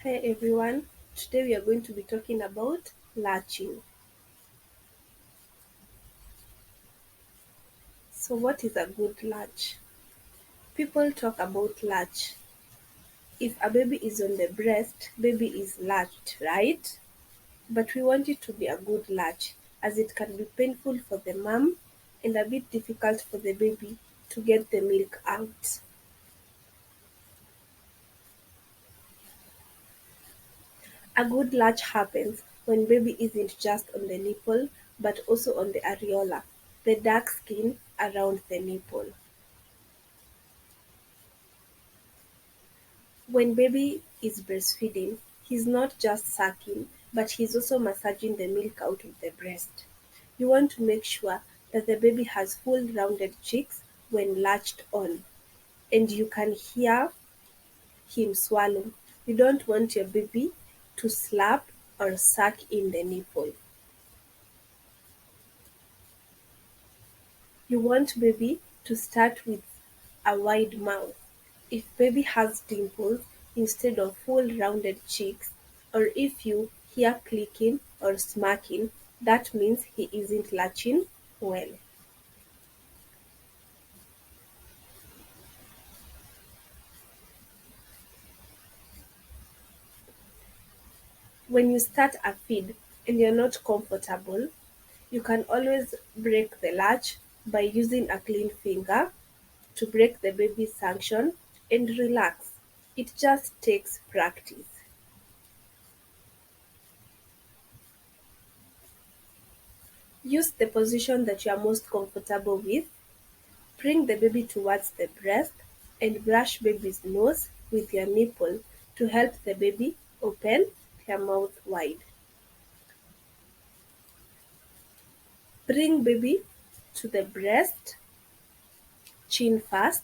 Hey everyone, today we are going to be talking about latching. So, what is a good latch? People talk about latch. If a baby is on the breast, baby is latched, right? But we want it to be a good latch as it can be painful for the mom and a bit difficult for the baby to get the milk out. A good latch happens when baby isn't just on the nipple but also on the areola, the dark skin around the nipple. When baby is breastfeeding, he's not just sucking, but he's also massaging the milk out of the breast. You want to make sure that the baby has full rounded cheeks when latched on, and you can hear him swallow. You don't want your baby to slap or suck in the nipple. You want baby to start with a wide mouth. If baby has dimples instead of full rounded cheeks, or if you hear clicking or smacking, that means he isn't latching well. When you start a feed and you're not comfortable, you can always break the latch by using a clean finger to break the baby's suction and relax. It just takes practice. Use the position that you are most comfortable with. Bring the baby towards the breast and brush baby's nose with your nipple to help the baby open their mouth wide. Bring baby to the breast, chin first.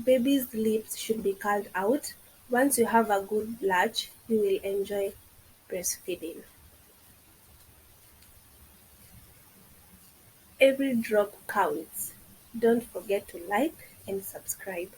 Baby's lips should be curled out. Once you have a good latch, you will enjoy breastfeeding. Every drop counts. Don't forget to like and subscribe.